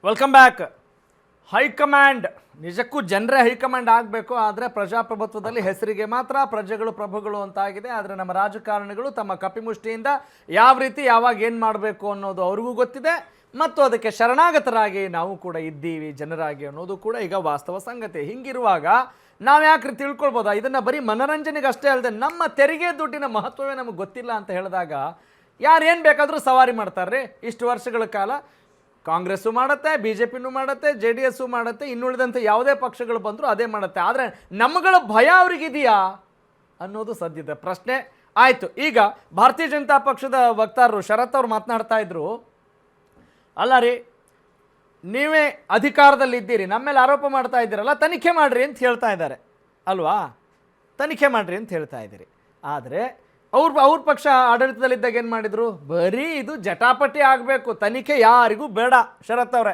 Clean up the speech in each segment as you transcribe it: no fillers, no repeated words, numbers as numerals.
Welcome back. High command ನಿಜಕ್ಕೂ ಜನರೇ high command ಆಗಬೇಕು, ಆದರೆ ಪ್ರಜಾಪ್ರಭುತ್ವದಲ್ಲಿ ಹೆಸರಿಗೆ ಮಾತ್ರ ಪ್ರಜೆಗಳು ಪ್ರಭುಗಳು ಅಂತಾಗಿದೆ. ಆದರೆ ನಮ್ಮ ರಾಜಕಾರಣಿಗಳು ತಮ್ಮ ಕಪಿಮುಷ್ಟಿಯಿಂದ ಯಾವ ರೀತಿ ಯಾವಾಗ ಏನು ಮಾಡಬೇಕು ಅನ್ನೋದು ಅವ್ರಿಗೂ ಗೊತ್ತಿದೆ, ಮತ್ತು ಅದಕ್ಕೆ ಶರಣಾಗತರಾಗಿ ನಾವು ಕೂಡ ಇದ್ದೀವಿ ಜನರಾಗಿ ಅನ್ನೋದು ಕೂಡ ಈಗ ವಾಸ್ತವ ಸಂಗತಿ. ಹಿಂಗಿರುವಾಗ ನಾವು ಯಾಕ್ರಿ ತಿಳ್ಕೊಳ್ಬೋದಾ? ಇದನ್ನು ಬರೀ ಮನೋರಂಜನೆಗೆ ಅಷ್ಟೇ ಅಲ್ಲದೆ ನಮ್ಮ ತೆರಿಗೆ ದುಡ್ಡಿನ ಮಹತ್ವವೇ ನಮಗೆ ಗೊತ್ತಿಲ್ಲ ಅಂತ ಹೇಳಿದಾಗ ಯಾರೇನು ಬೇಕಾದರೂ ಸವಾರಿ ಮಾಡ್ತಾರೆ. ಇಷ್ಟು ವರ್ಷಗಳ ಕಾಲ ಕಾಂಗ್ರೆಸ್ಸು ಮಾಡುತ್ತೆ, ಬಿ ಜೆ ಪಿನೂ ಮಾಡುತ್ತೆ, ಜೆ ಡಿ ಎಸ್ಸು ಮಾಡುತ್ತೆ, ಇನ್ನುಳಿದಂತೆ ಯಾವುದೇ ಪಕ್ಷಗಳು ಬಂದರೂ ಅದೇ ಮಾಡುತ್ತೆ. ಆದರೆ ನಮ್ಮಗಳ ಭಯ ಅವ್ರಿಗಿದೆಯಾ ಅನ್ನೋದು ಸದ್ಯದ ಪ್ರಶ್ನೆ. ಆಯಿತು, ಈಗ ಭಾರತೀಯ ಜನತಾ ಪಕ್ಷದ ವಕ್ತಾರರು ಶರತ್ ಅವರು ಮಾತನಾಡ್ತಾ ಇದ್ರು, ಅಲ್ಲ ರೀ ನೀವೇ ಅಧಿಕಾರದಲ್ಲಿದ್ದೀರಿ, ನಮ್ಮ ಮೇಲೆ ಆರೋಪ ಮಾಡ್ತಾ ಇದ್ದೀರಲ್ಲ, ತನಿಖೆ ಮಾಡಿರಿ ಅಂತ ಹೇಳ್ತಾ ಇದ್ದಾರೆ ಅಲ್ವಾ? ತನಿಖೆ ಮಾಡಿರಿ ಅಂತ ಹೇಳ್ತಾ ಇದ್ದೀರಿ. ಆದರೆ ಅವ್ರ ಪಕ್ಷ ಆಡಳಿತದಲ್ಲಿದ್ದಾಗ ಏನು ಮಾಡಿದರು? ಬರೀ ಇದು ಜಟಾಪಟಿ ಆಗಬೇಕು, ತನಿಖೆ ಯಾರಿಗೂ ಬೇಡ. ಶರತ್ ಅವರೇ,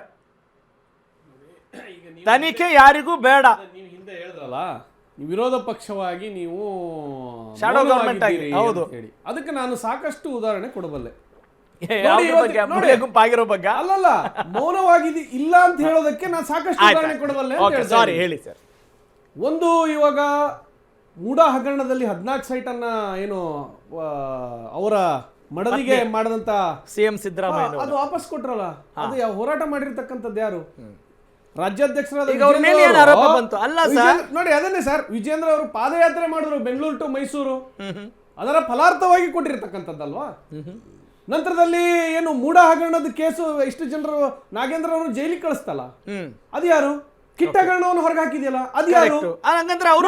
ತನಿಖೆ ಯಾರಿಗೂ ಬೇಡ. ನೀವು ಹಿಂದೆ ಹೇಳಿದ್ರಲ್ಲ, ವಿರೋಧ ಪಕ್ಷವಾಗಿ ನೀವು ಶಾಡೋ ಗವರ್ಮೆಂಟ್ ಆಗಿ, ಹೌದು, ಅದಕ್ಕೆ ನಾನು ಸಾಕಷ್ಟು ಉದಾಹರಣೆ ಕೊಡಬಲ್ಲೆ. ಗುಂಪಾಗಿರೋ ಬಗ್ಗೆ ಅಲ್ಲಲ್ಲ, ಮೌನವಾಗಿದೆ ಇಲ್ಲ ಅಂತ ಹೇಳೋದಕ್ಕೆ ನಾನು ಸಾಕಷ್ಟು ಉದಾಹರಣೆ ಕೊಡಬಲ್ಲೆ. ಸಾರಿ, ಹೇಳಿ ಸರ್. ಒಂದು, ಇವಾಗ ಮೂಡಾ ಹಗರಣದಲ್ಲಿ 14 ಸೈಟನ್ನ ಏನು ಅವರ ಮಡದಿಗೆ ಮಾಡದಂತ ಸಿಎಂ ಸಿದ್ದರಾಮಯ್ಯ ಅದು ವಾಪಸ್ ಕೊಟ್ರಲ್ಲ, ಅದು ಹೋರಾಟ ಮಾಡಿರ್ತಕ್ಕಂಥದ್ದು ಯಾರು? ರಾಜ್ಯಾಧ್ಯಕ್ಷರಾದ ಆರೋಪ ಬಂತು ಅಲ್ಲ ಸರ್? ನೋಡಿ, ಅದನ್ನೇ ಸರ್, ವಿಜೇಂದ್ರ ಅವರು ಪಾದಯಾತ್ರೆ ಮಾಡಿದ್ರು ಬೆಂಗಳೂರು ಟು ಮೈಸೂರು, ಅದರ ಫಲಾರ್ಥವಾಗಿ ಕೊಟ್ಟಿರ್ತಕ್ಕಂಥದ್ದಲ್ವಾ? ನಂತರದಲ್ಲಿ ಏನು ಮೂಡಾ ಹಗರಣದ ಕೇಸು ಇಷ್ಟು ಜನರು ನಾಗೇಂದ್ರ ಅವರು ಜೈಲಿಗೆ ಕಳಿಸ್ತಲ್ಲ, ಅದು ಯಾರು? ಕಿಟ್ಟ ಹಗರಣವನ್ನು ಹೊರಗೆ ಹಾಕಿದೆಯಲ್ಲ, ಅದು ಯಾರು? ಹಂಗಂದ್ರೆ ಅವರು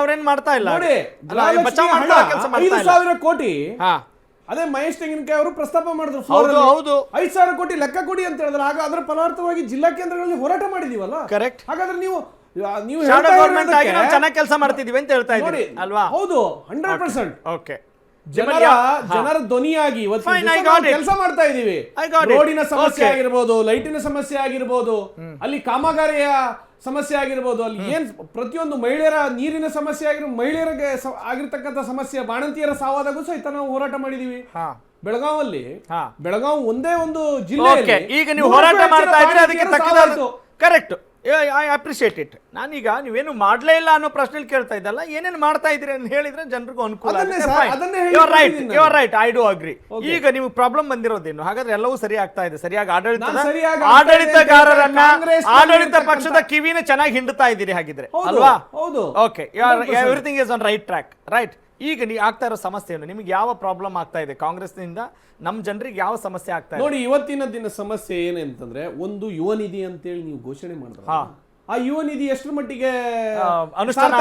ಅವ್ರೇನ್ ಮಾಡ್ತಾ ಇಲ್ಲ. ನೋಡಿ, 5,000 ಕೋಟಿ ಅದೇ ಮಹೇಶ್ ತೆಂಗಿನಕಾಯಿ ಅವರು ಪ್ರಸ್ತಾಪ ಮಾಡಿದ್ರು. 5,000 ಕೋಟಿ ಲೆಕ್ಕ ಕೊಡಿ ಅಂತ ಹೇಳಿದ್ರೆ, ಆಗ ಅದರ ಫಲಾರ್ಥವಾಗಿ ಜಿಲ್ಲಾ ಕೇಂದ್ರಗಳಲ್ಲಿ ಹೋರಾಟ ಮಾಡಿದೀವಲ್ಲ. ಕರೆಕ್ಟ್. ಹಾಗಾದ್ರೆ ನೀವು ಚೆನ್ನಾಗಿ ಕೆಲಸ ಮಾಡ್ತಿದೀವಿ ಅಂತ ಹೇಳ್ತಾ ಇದ್ದೀರಿ ಅಲ್ವಾ? ಹೌದು, 100%. ಓಕೆ, ಜನರ ಧ್ವನಿಯಾಗಿ ಕೆಲಸ ಮಾಡ್ತಾ ಇದೀವಿ. ರೋಡಿನ ಸಮಸ್ಯೆ ಆಗಿರ್ಬೋದು, ಲೈಟಿನ ಸಮಸ್ಯೆ ಆಗಿರ್ಬೋದು, ಅಲ್ಲಿ ಕಾಮಗಾರಿಯ ಸಮಸ್ಯೆ ಆಗಿರ್ಬೋದು, ಅಲ್ಲಿ ಏನ್ ಪ್ರತಿಯೊಂದು ಮಹಿಳೆಯರ ನೀರಿನ ಸಮಸ್ಯೆ ಆಗಿರ್ಬೋದು, ಮಹಿಳೆಯರಿಗೆ ಆಗಿರ್ತಕ್ಕಂಥ ಸಮಸ್ಯೆ, ಬಾಣಂತಿಯರ ಸಾವಾದಾಗೂ ಸಹಿತ ನಾವು ಹೋರಾಟ ಮಾಡಿದೀವಿ. ಬೆಳಗಾವಿ ಒಂದೇ ಒಂದು ಜಿಲ್ಲೆ. ಈಗ ನೀವು ಹೋರಾಟ ಮಾಡ್ತಾ ಇದ್ರೆ ಅದಕ್ಕೆ ತಕ್ಕದಾದ ಕರೆಕ್ಟ್, ಐ ಅಪ್ರಿಷಿಯೇಟ್ ಇಟ್. ನಾನೀಗ ನೀವೇನು ಮಾಡಲೇ ಇಲ್ಲ ಅನ್ನೋ ಪ್ರಶ್ನೆಯಲ್ಲಿ ಕೇಳ್ತಾ ಇದ್ದಲ್ಲ, ಏನೇನು ಮಾಡ್ತಾ ಇದ್ದೀರಿ ಅಂತ ಹೇಳಿದ್ರೆ ಜನರಿಗೂ ಅನುಕೂಲ. Right, I do agri. ಈಗ ನೀವು ಪ್ರಾಬ್ಲಮ್ ಬಂದಿರೋದೇನು? ಹಾಗಾದ್ರೆ ಎಲ್ಲವೂ ಸರಿ ಆಗ್ತಾ ಇದೆ, ಸರಿಯಾಗಿ ಆಡಳಿತಗಾರರನ್ನ, ಆಡಳಿತ ಪಕ್ಷದ ಕಿವಿನ ಚೆನ್ನಾಗಿ ಹಿಂಡ್ತಾ ಇದ್ದೀರಿ ಹಾಗಿದ್ರೆ ಅಲ್ವಾ? Okay, everything is on right track. Right. ಈಗ ನೀವು ಆಗ್ತಾ ಇರೋ ಸಮಸ್ಯೆ ಏನು? ನಿಮ್ಗೆ ಯಾವ ಪ್ರಾಬ್ಲಮ್ ಆಗ್ತಾ ಇದೆ? ಕಾಂಗ್ರೆಸ್ನಿಂದ ನಮ್ಮ ಜನರಿಗೆ ಯಾವ ಸಮಸ್ಯೆ ಆಗ್ತಾ ಇದೆ? ನೋಡಿ, ಇವತ್ತಿನ ದಿನ ಸಮಸ್ಯೆ ಏನಂತಂದ್ರೆ, ಒಂದು ಯುವ ನಿಧಿ ಅಂತೇಳಿ ನೀವು ಘೋಷಣೆ ಮಾಡಿದ್ರೆ, ಆ ಯುವ ನಿಧಿ ಎಷ್ಟರ ಮಟ್ಟಿಗೆ ಅನುಷ್ಠಾನ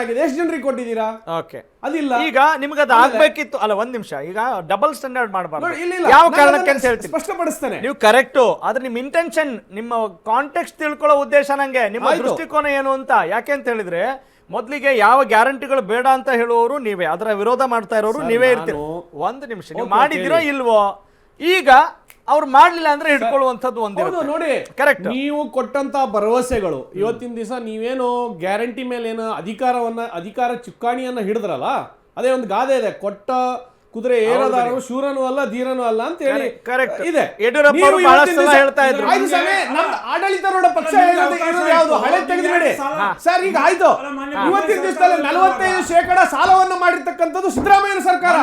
ಆಗಿದೆ? ಎಷ್ಟು ಜನರಿಗೆ ಕೊಟ್ಟಿದ್ದೀರಾ? ಓಕೆ, ಅದಿಲ್ಲ. ಈಗ ನಿಮ್ಗೆ ಅದು ಆಗ್ಬೇಕಿತ್ತು ಅಲ್ಲ. ಒಂದ್ ನಿಮಿಷ, ಈಗ ಡಬಲ್ ಸ್ಟ್ಯಾಂಡರ್ಡ್ ಮಾಡಬಾರ್ದು. ಯಾವ ಕಾರಣಕ್ಕೆ ಅಂತ ಹೇಳ್ತೀನಿ, ಸ್ಪಷ್ಟಪಡಿಸ್ತೇನೆ. ನೀವು ಕರೆಕ್ಟು, ಆದ್ರೆ ನಿಮ್ಮ ಇಂಟೆನ್ಷನ್, ನಿಮ್ಮ ಕಾಂಟೆಕ್ಸ್ಟ್ ತಿಳ್ಕೊಳ್ಳೋ ಉದ್ದೇಶ ನಂಗೆ, ನಿಮ್ಮ ದೃಷ್ಟಿಕೋನ ಏನು ಅಂತ. ಯಾಕೆ ಅಂತ ಹೇಳಿದ್ರೆ, ಮೊದಲಿಗೆ ಯಾವ ಗ್ಯಾರಂಟಿಗಳು ಬೇಡ ಅಂತ ಹೇಳುವವರು ನೀವೇ, ಅದರ ವಿರೋಧ ಮಾಡ್ತಾ ಇರೋರು ನೀವೇ ಇರ್ತೀರಿ. ಒಂದು ನಿಮಿಷ, ನೀವು ಮಾಡಿದಿರೋ ಇಲ್ವೋ? ಈಗ ಅವ್ರು ಮಾಡ್ಲಿಲ್ಲ ಅಂದ್ರೆ ಹಿಡ್ಕೊಳ್ಳುವಂಥದ್ದು ಒಂದು. ನೋಡಿ, ಕರೆಕ್ಟ್. ನೀವು ಕೊಟ್ಟಂತ ಭರವಸೆಗಳು ಇವತ್ತಿನ ದಿವಸ ನೀವೇನು ಗ್ಯಾರಂಟಿ ಮೇಲೆ ಏನು ಅಧಿಕಾರ ಚುಕ್ಕಾಣಿಯನ್ನ ಹಿಡಿದ್ರಲ್ಲ, ಅದೇ ಒಂದು ಗಾದೆ ಇದೆ, ಕೊಟ್ಟ ಕುದುರೆ ಏರದಾರನು ಶೂರನೂ ಅಲ್ಲ ಧೀರನೂ ಅಲ್ಲ ಅಂತ ಹೇಳಿ ಇದೆ. ಯಡಿಯೂರಪ್ಪ ಅವರು ಬಹಳಷ್ಟು ಸಲ ಹೇಳ್ತಾ ಇದ್ರು. ಆಡಳಿತಾರೂಢ ಪಕ್ಷ ಯಾವುದು? ಹಳೆ ತೆಗೆದುಬೇಡಿ ಸರ್. ಈಗ ಆಯ್ತು, ಇವತ್ತಿನ ದಿವಸದಲ್ಲಿ 45% ಸಾಲವನ್ನು ಮಾಡಿರ್ತಕ್ಕಂಥದ್ದು ಸಿದ್ದರಾಮಯ್ಯ ಸರ್ಕಾರ.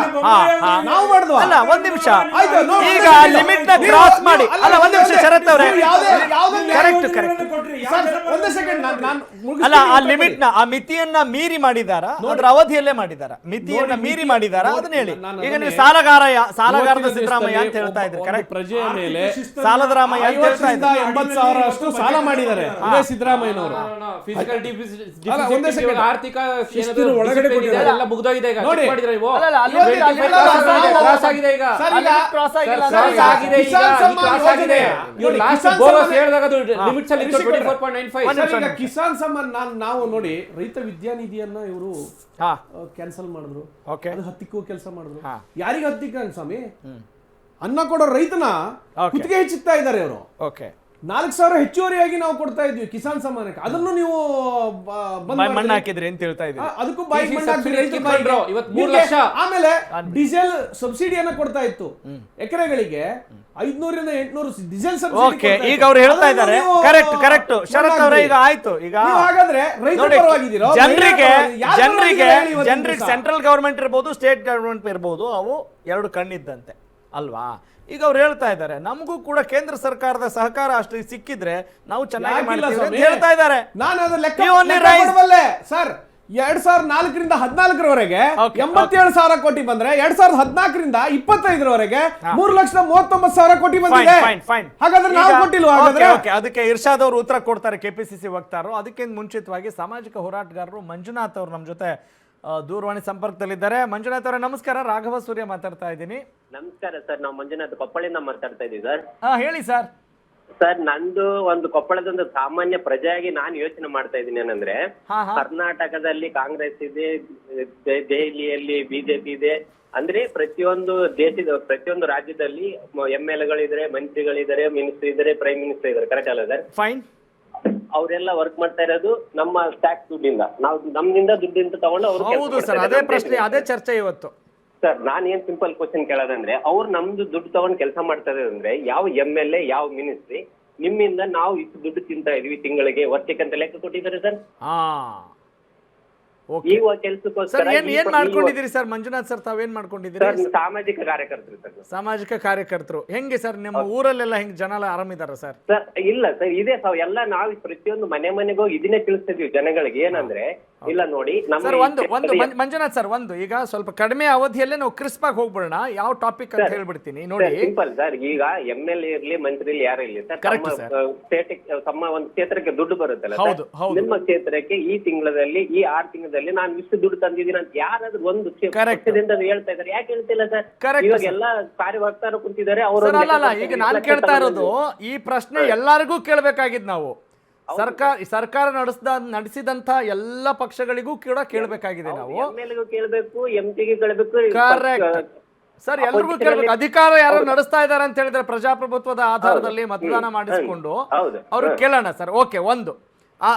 ನಾವು ಮಾಡಿದ್ವ? ಅಲ್ಲ, ಒಂದ್ ನಿಮಿಷ, ಈಗ ಲಿಮಿಟ್ ನ ಕ್ರಾಸ್ ಮಾಡಿ. ಅಲ್ಲ, ಒಂದ್ ನಿಮಿಷ ಶರತ್ ಅವರೇ, ಕರೆಕ್ಟ್. ಒಂದೇ ಸೆಕೆಂಡ್, ಅಲ್ಲ, ಆ ಲಿಮಿಟ್ ನ, ಆ ಮಿತಿಯನ್ನ ಮೀರಿ ಮಾಡಿದಾರ, ಅದರ ಅವಧಿಯಲ್ಲೇ ಮಾಡಿದಾರ, ಮಿತಿಯನ್ನ ಮೀರಿ ಮಾಡಿದಾರ, ಅದನ್ನ ಹೇಳಿ. ಈಗ ನೀವು ಸಾಲಗಾರದ ಸಿದ್ದರಾಮಯ್ಯ ಅಂತ ಹೇಳ್ತಾ ಇದ್ರಿ, ಕರೆಕ್ಟ್? ಪ್ರಜೆಯ ಮೇಲೆ ಸಾಲದ ರಾಮಯ್ಯ ಅಂತ ಹೇಳ್ತಾ ಇದ್ರಿ. 80,000 ಅಷ್ಟು ಸಾಲ ಮಾಡಿದ್ದಾರೆ ಸಿದ್ದರಾಮಯ್ಯನವರು. ಆರ್ಥಿಕ ಒಳಗಡೆ ಮುಗ್ದೋಗಿದೆ. ಕಿಸಾನ್ ಸಮ್ಮಾನ್ ನಾವು ನೋಡಿ, ರೈತ ವಿದ್ಯಾನಿಧಿಯನ್ನ ಇವರು ಕ್ಯಾನ್ಸಲ್ ಮಾಡಿದ್ರು, ಅದು ಹತ್ತಿಕ್ಕೂ ಕೆಲಸ ಮಾಡಿದ್ರು. ಯಾರಿಗೆ ಹತ್ತಿಕ್ಕ ಸ್ವಾಮಿ? ಅನ್ನ ಕೊಡೋ ರೈತನ ಕುತ್ತಿಗೆ ಹೆಚ್ಚುತ್ತಾ ಇದ್ದಾರೆ ಅವರು. 4,000 ಹೆಚ್ಚುವರಿಯಾಗಿ ನಾವು ಕೊಡ್ತಾ ಇದ್ವಿ ಕಿಸಾನ್ ಸಮ್ಮಾನಕ್ಕೆ, ಅದನ್ನು ನೀವು ಮಣ್ಣು ಹಾಕಿದ್ರಿ ಅಂತ ಹೇಳ್ತಾ ಇದ್ರಿ. ಅದಕ್ಕೂ ಬಾಯಿಗೆ ಮಣ್ಣು ಹಾಕ್ತೀರಿ, ರೈತರ ಬಾಯಿಗೆ. ಇವತ್ತು 3 ಲಕ್ಷ. ಆಮೇಲೆ ಡೀಸೆಲ್ ಸಬ್ಸಿಡಿಯನ್ನ ಕೊಡ್ತಾ ಇತ್ತು, ಎಕರೆಗಳಿಗೆ 500 ರಿಂದ 800 ಡೀಸೆಲ್ ಓಕೆ, ಈಗ ಅವ್ರು ಹೇಳ್ತಾ ಇದ್ದಾರೆ ಕರೆಕ್ಟ್ ಶರತ್ ಅವರೇ. ಈಗ ಆಯ್ತು, ಈಗ ಹಾಗಾದ್ರೆ ರೈತರ ಪರವಾಗಿದ್ದೀರೋ? ಜನರಿಗೆ ಸೆಂಟ್ರಲ್ ಗವರ್ಮೆಂಟ್ ಇರ್ಬೋದು, ಸ್ಟೇಟ್ ಗವರ್ಮೆಂಟ್ ಇರ್ಬೋದು, ಅವು ಎರಡು ಕಣ್ಣಿದ್ದಂತೆ ಅಲ್ವಾ? ಈಗ ಅವ್ರು ಹೇಳ್ತಾ ಇದ್ದಾರೆ ನಮಗೂ ಕೂಡ ಕೇಂದ್ರ ಸರ್ಕಾರದ ಸಹಕಾರ ಅಷ್ಟು ಸಿಕ್ಕಿದ್ರೆ ನಾವು ಚೆನ್ನಾಗಿ ಮಾಡ್ತೀವಿ ಅಂತ ಹೇಳ್ತಾ ಇದ್ದಾರೆ. ನಾನು ಅದರ ಲೆಕ್ಕ ಕೊಡಬಲ್ಲೆ ಸರ್. 2004 ರಿಂದ 14ರವರೆಗೆ 87,000 ಕೋಟಿ ಬಂದ್ರೆ 2014 ರಿಂದ 25ರವರೆಗೆ 3,39,000 ಕೋಟಿ ಬಂದಿದೆ. ಹಾಗಾದ್ರೆ ನಾವು ಕೊಟ್ಟಿಲ್ವಾ? ಅದಕ್ಕೆ ಇರ್ಷಾದ್ ಅವರು ಉತ್ತರ ಕೊಡ್ತಾರೆ, ಕೆಪಿಸಿಸಿ ವಕ್ತಾರರು. ಅದಕ್ಕಿಂತ ಮುಂಚಿತವಾಗಿ ಸಾಮಾಜಿಕ ಹೋರಾಟಗಾರರು ಮಂಜುನಾಥ್ ಅವರು ನಮ್ಮ ಜೊತೆ ದೂರವಾಣಿ ಸಂಪರ್ಕದಲ್ಲಿದ್ದಾರೆ. ಮಂಜುನಾಥ್ ಅವರೇ ನಮಸ್ಕಾರ, ರಾಘವ ಸೂರ್ಯ ಮಾತಾಡ್ತಾ ಇದ್ದೀನಿ. ನಮಸ್ಕಾರ ಸರ್, ನಾವು ಮಂಜುನಾಥ್ ಕೊಪ್ಪಳಿಂದ ಮಾತಾಡ್ತಾ ಇದ್ದೀವಿ ಸರ್. ಹೇಳಿ ಸರ್. ಸರ್, ನಂದು ಒಂದು ಕೊಪ್ಪಳದೊಂದು ಸಾಮಾನ್ಯ ಪ್ರಜೆಯಾಗಿ ನಾನು ಯೋಚನೆ ಮಾಡ್ತಾ ಇದ್ದೀನಿ ಏನಂದ್ರೆ, ಕರ್ನಾಟಕದಲ್ಲಿ ಕಾಂಗ್ರೆಸ್ ಇದೆ, ದೆಹಲಿಯಲ್ಲಿ ಬಿಜೆಪಿ ಇದೆ, ಅಂದ್ರೆ ಪ್ರತಿಯೊಂದು ಪ್ರತಿಯೊಂದು ರಾಜ್ಯದಲ್ಲಿ MLAಗಳಿದ್ದಾರೆ, ಮಂತ್ರಿಗಳಿದ್ದಾರೆ, ಮಿನಿಸ್ಟರ್ ಇದ್ದಾರೆ, ಪ್ರೈಮ್ ಮಿನಿಸ್ಟರ್ ಇದ್ದಾರೆ. ಕರೆಕ್ಟ್ ಅಲ್ಲ ಸರ್? ಫೈನ್. ಅವರೆಲ್ಲ ವರ್ಕ್ ಮಾಡ್ತಾ ಇರೋದು ನಮ್ಮ ಟ್ಯಾಕ್ಸ್ ದುಡ್ಡಿಂದ, ನಾವು ನಮ್ಮಿಂದ ದುಡ್ಡಿಂದ ತಗೊಂಡು ಅವರು. ಹೌದು ಸರ್, ಅದೇ ಪ್ರಶ್ನೆ, ಅದೇ ಚರ್ಚೆ ಇವತ್ತು. ಸರ್, ನಾನ್ ಏನ್ ಸಿಂಪಲ್ ಕ್ವಶನ್ ಕೇಳೋದಂದ್ರೆ, ಅವ್ರು ನಮ್ದು ದುಡ್ಡು ತಗೊಂಡು ಕೆಲಸ ಮಾಡ್ತಾ ಇದ್ದಾರೆ ಅಂದ್ರೆ, ಯಾವ MLA ಯಾವ ಮಿನಿಸ್ಟ್ರಿ ನಿಮ್ಮಿಂದ ನಾವು ಇಷ್ಟು ದುಡ್ಡು ತಿಂತಾ ಇದೀವಿ ತಿಂಗಳಿಗೆ ವರ್ಷಕ್ಕೆ ಅಂತ ಲೆಕ್ಕ ಕೊಟ್ಟಿದ್ದಾರೆ ಸರ್. ಈಗ ಕೆಲಸಕ್ಕೋಸ್ಕರ ಏನ್ ಮಾಡ್ಕೊಂಡಿದ್ದೀರಿ ಸರ್ ಮಂಜುನಾಥ್ ಸರ್? ತಾವೇನ್ ಮಾಡ್ಕೊಂಡಿದ್ದೀರಿ? ಸಾಮಾಜಿಕ ಕಾರ್ಯಕರ್ತರು ಸರ್. ಸಾಮಾಜಿಕ ಕಾರ್ಯಕರ್ತರು ಹೆಂಗೆ ಸರ್? ನಿಮ್ಮ ಊರಲ್ಲೆಲ್ಲ ಹೆಂಗ್ ಜನ ಎಲ್ಲ ಆರಾಮಿದಾರ ಸರ್? ಸರ್ ಇಲ್ಲ ಸರ್, ಇದೆ ಎಲ್ಲ ನಾವು ಪ್ರತಿಯೊಂದು ಮನೆಗೂ ಇದನ್ನೇ ತಿಳಿಸ್ತಿದೀವಿ ಜನಗಳಿಗೆ. ಏನಂದ್ರೆ ಇಲ್ಲ ನೋಡಿ ಸರ್, ಒಂದು ಮಂಜುನಾಥ್ ಸರ್, ಒಂದು ಈಗ ಸ್ವಲ್ಪ ಕಡಿಮೆ ಅವಧಿಯಲ್ಲೇ ನಾವು ಕ್ರಿಸ್ಪ್ ಆಗಿ ಹೋಗ್ಬಿಡೋಣ. ಯಾವ ಟಾಪಿಕ್ ಅಂತ ಹೇಳ್ಬಿಡ್ತೀನಿ ನೋಡಿ. ಸಿಂಪಲ್ ಸರ್, ಈಗ MLA ಇರ್ಲಿ ಮಂತ್ರಿ ಇರ್ಲಿ ಯಾರು ಇರ್ಲಿ ಸರ್, ತಮ್ಮ ಒಂದು ಕ್ಷೇತ್ರಕ್ಕೆ ದುಡ್ಡು ಬರುತ್ತಲ್ಲ ಸರ್, ನಿಮ್ಮ ಕ್ಷೇತ್ರಕ್ಕೆ ಈ ತಿಂಗಳಲ್ಲಿ ಈ 6 ತಿಂಗಳಲ್ಲಿ ನಾನು ಇಷ್ಟು ದುಡ್ಡು ತಂದಿದ್ದೀನಿ ಅಂತ ಯಾರಾದ್ರೂ ಒಂದು ಪಕ್ಷದಿಂದ ಹೇಳ್ತಾ ಇದ್ದಾರೆ? ಯಾಕೆ ಹೇಳ್ತಿಲ್ಲ ಸರ್? ಇವಾಗ ಎಲ್ಲ ಕಾರ್ಯವಕ್ತಾರು ಕುಂತಿದ್ದಾರೆ ಅವರು. ಈಗ ನಾನು ಕೇಳ್ತಾ ಇರೋದು ಈ ಪ್ರಶ್ನೆ ಎಲ್ಲರಿಗೂ ಕೇಳಬೇಕಾಗಿದ್ ನಾವು. ಸರ್ಕಾರ ನಡೆಸಿದಂತ ಎಲ್ಲ ಪಕ್ಷಗಳಿಗೂ ಕೂಡ ಕೇಳಬೇಕಾಗಿದೆ ನಾವು. MLAಗೂ ಕೇಳಬೇಕು, MP ಗೆ ಕೇಳಬೇಕು. ಕರೆಕ್ಟ್ ಸರ್, ಎಲ್ರಿಗೂ ಕೇಳಬೇಕು. ಅಧಿಕಾರ ಯಾರು ನಡೆಸ್ತಾ ಇದ್ದಾರೆ ಅಂತ ಹೇಳಿದ್ರೆ ಪ್ರಜಾಪ್ರಭುತ್ವದ ಆಧಾರದಲ್ಲಿ ಮತದಾನ ಮಾಡಿಸಿಕೊಂಡು ಅವ್ರು ಕೇಳೋಣ ಸರ್. ಓಕೆ,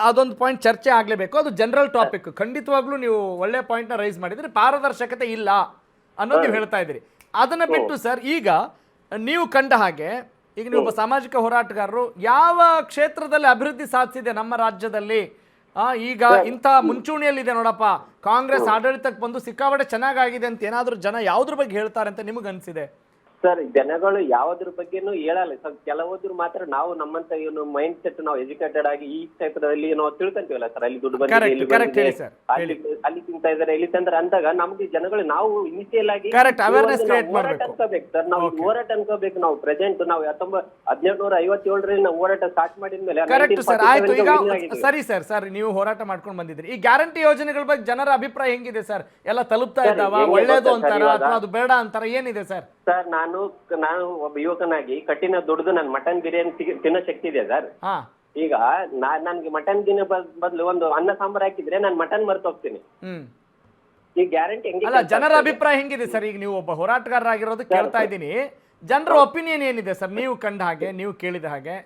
ಅದೊಂದು ಪಾಯಿಂಟ್ ಚರ್ಚೆ ಆಗ್ಲೇಬೇಕು. ಅದು ಜನರಲ್ ಟಾಪಿಕ್. ಖಂಡಿತವಾಗ್ಲೂ ನೀವು ಒಳ್ಳೆ ಪಾಯಿಂಟ್ ನ ರೈಸ್ ಮಾಡಿದ್ರಿ. ಪಾರದರ್ಶಕತೆ ಇಲ್ಲ ಅನ್ನೋದು ನೀವು ಹೇಳ್ತಾ ಇದ್ದೀರಿ. ಅದನ್ನ ಬಿಟ್ಟು ಸರ್, ಈಗ ನೀವು ಕಂಡ ಹಾಗೆ, ಈಗ ನೀವು ಒಬ್ಬ ಸಾಮಾಜಿಕ ಹೋರಾಟಗಾರರು, ಯಾವ ಕ್ಷೇತ್ರದಲ್ಲಿ ಅಭಿವೃದ್ಧಿ ಸಾಧಿಸಿದೆ ನಮ್ಮ ರಾಜ್ಯದಲ್ಲಿ? ಈಗ ಇಂಥ ಮುಂಚೂಣಿಯಲ್ಲಿದೆ ನೋಡಪ್ಪ, ಕಾಂಗ್ರೆಸ್ ಆಡಳಿತಕ್ಕೆ ಬಂದು ಸಿಕ್ಕಾಪಟ್ಟೆ ಚೆನ್ನಾಗಾಗಿದೆ ಅಂತ ಏನಾದ್ರೂ ಜನ ಯಾವ್ದ್ರ ಬಗ್ಗೆ ಹೇಳ್ತಾರೆ ಅಂತ ನಿಮಗೆ ಅನ್ಸಿದೆ? ಸರ್, ಜನಗಳು ಯಾವ್ದ್ರ ಬಗ್ಗೆನೂ ಹೇಳಲ್ಲ ಸರ್. ಕೆಲವೊಬ್ರು ಮಾತ್ರ ನಾವು ನಮ್ಮಂತ ಏನು ಮೈಂಡ್ ಸೆಟ್ ನಾವು ಎಜುಕೇಟೆಡ್ ಆಗಿ ಈ ಕ್ಷೇತ್ರದಲ್ಲಿ ನಾವು ತಿಳ್ಕೊಂತೀವಲ್ಲ ಸರ್, ಅಲ್ಲಿ ದುಡ್ಡು ಬಂದಿದೆ, ಅಲ್ಲಿ ತಿಂತಾ ಇದಾರೆ, ಇಲ್ಲಿ ತಂದ್ರೆ ಅಂದಾಗ ನಮ್ಗೆ ಜನಗಳು ನಾವು ಇನಿಷಿಯಲ್ ಆಗಿ ಹೋರಾಟ ಅನ್ಕೋಬೇಕು ಸರ್. ನಾವು ಹೋರಾಟ ಅನ್ಕೋಬೇಕು. ನಾವು ಪ್ರೆಸೆಂಟ್ ನಾವು 1757ರಲ್ಲಿ ನಾವು ಹೋರಾಟ ಸ್ಟಾರ್ಟ್ ಮಾಡಿದ್ಮೇಲೆ. ಸರಿ ಸರ್, ನೀವು ಹೋರಾಟ ಮಾಡ್ಕೊಂಡು ಬಂದಿದ್ರಿ. ಈ ಗ್ಯಾರಂಟಿ ಯೋಜನೆಗಳ ಬಗ್ಗೆ ಜನರ ಅಭಿಪ್ರಾಯ ಹೆಂಗಿದೆ ಸರ್? ಎಲ್ಲ ತಲುಪ್ತಾ ಇದ್ದಾವ? ಒಳ್ಳೇದು ಅಂತಾರ ಅಥವಾ ಅದು ಬೇಡ ಅಂತಾರ? ಏನಿದೆ ಸರ್? ಸರ್, ನಾನು ಒಬ್ಬ ಯುವಕನಾಗಿ ಕಠಿಣ ದುಡಿದು ನಾನು ಮಟನ್ ಬಿರಿಯಾನಿ ತಿನ್ನೋ ಶಕ್ತಿ ಇದೆ ಸರ್. ಈಗ ನನ್ಗೆ ಮಟನ್ ತಿನ್ನೋ ಬದಲು ಒಂದು ಅನ್ನ ಸಾಂಬಾರ್ ಹಾಕಿದ್ರೆ ನಾನು ಮಟನ್ ಮರ್ತು ಹೋಗ್ತೀನಿ. ಈ ಗ್ಯಾರಂಟಿ ಹೆಂಗೆ? ಜನರ ಅಭಿಪ್ರಾಯ ಹೆಂಗಿದೆ ಸರ್? ಈಗ ನೀವು ಒಬ್ಬ ಹೋರಾಟಗಾರರಾಗಿರೋದು ಕೇಳ್ತಾ ಇದ್ದೀನಿ. ಜನರ ಒಪಿನಿಯನ್ ಏನಿದೆ ಸರ್ ನೀವು ಕಂಡ ಹಾಗೆ, ನೀವು ಕೇಳಿದ ಹಾಗೆ?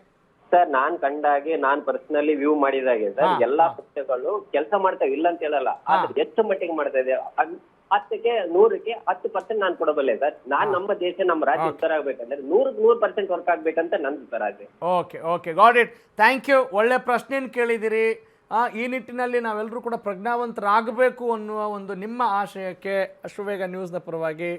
ಸರ್, ನಾನ್ ಕಂಡ ಹಾಗೆ, ನಾನ್ ಪರ್ಸನಲಿ ವ್ಯೂ ಮಾಡಿದ ಹಾಗೆ ಸರ್, ಎಲ್ಲಾ ಪಕ್ಷಗಳು ಕೆಲಸ ಮಾಡ್ತಾವೆ, ಇಲ್ಲ ಅಂತ ಹೇಳಲ್ಲ. ಆದ್ರೆ ಹೆಚ್ಚು ಮಟ್ಟಿಗೆ ಮಾಡ್ತಾ ಇದೆ. 10ಕ್ಕೆ 100ಕ್ಕೆ 10% ನಾನು ಕೊಡಬಲ್ಲೆ ಸರ್. ನಾನ್ ನಮ್ಮ ದೇಶ, ನಮ್ಮ ರಾಜ್ಯ ಉತ್ತರ ಆಗ್ಬೇಕಂದ್ರೆ 100% ವರ್ಕ್ ಆಗ್ಬೇಕಂತ ನಂದು ಸರ್ ಆಸೆ. Okay, got it. Thank you. ಒಳ್ಳೆ ಪ್ರಶ್ನೆಯನ್ನು ಕೇಳಿದಿರಿ. ಈ ನಿಟ್ಟಿನಲ್ಲಿ ನಾವೆಲ್ಲರೂ ಕೂಡ ಪ್ರಜ್ಞಾವಂತರಾಗಬೇಕು ಅನ್ನುವ ಒಂದು ನಿಮ್ಮ ಆಶಯಕ್ಕೆ ಅಶ್ವವೇಗ ನ್ಯೂಸ್ನ ಪರವಾಗಿ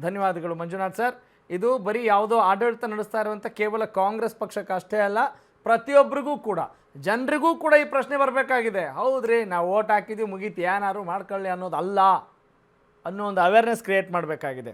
ಧನ್ಯವಾದಗಳು ಮಂಜುನಾಥ್ ಸರ್. ಇದು ಬರೀ ಯಾವುದೋ ಆಡಳಿತ ನಡೆಸ್ತಾ ಇರುವಂಥ ಕೇವಲ ಕಾಂಗ್ರೆಸ್ ಪಕ್ಷಕ್ಕೆ ಅಷ್ಟೇ ಅಲ್ಲ, ಪ್ರತಿಯೊಬ್ಬರಿಗೂ ಕೂಡ, ಜನರಿಗೂ ಕೂಡ ಈ ಪ್ರಶ್ನೆ ಬರಬೇಕಾಗಿದೆ. ಹೌದ್ರಿ, ನಾವು ಓಟ್ ಹಾಕಿದ್ವಿ, ಮುಗೀತು, ಏನಾರು ಮಾಡ್ಕೊಳ್ಳಿ ಅನ್ನೋದು ಅಲ್ಲ ಅನ್ನೋ ಒಂದು ಅವೇರ್ನೆಸ್ ಕ್ರಿಯೇಟ್ ಮಾಡಬೇಕಾಗಿದೆ.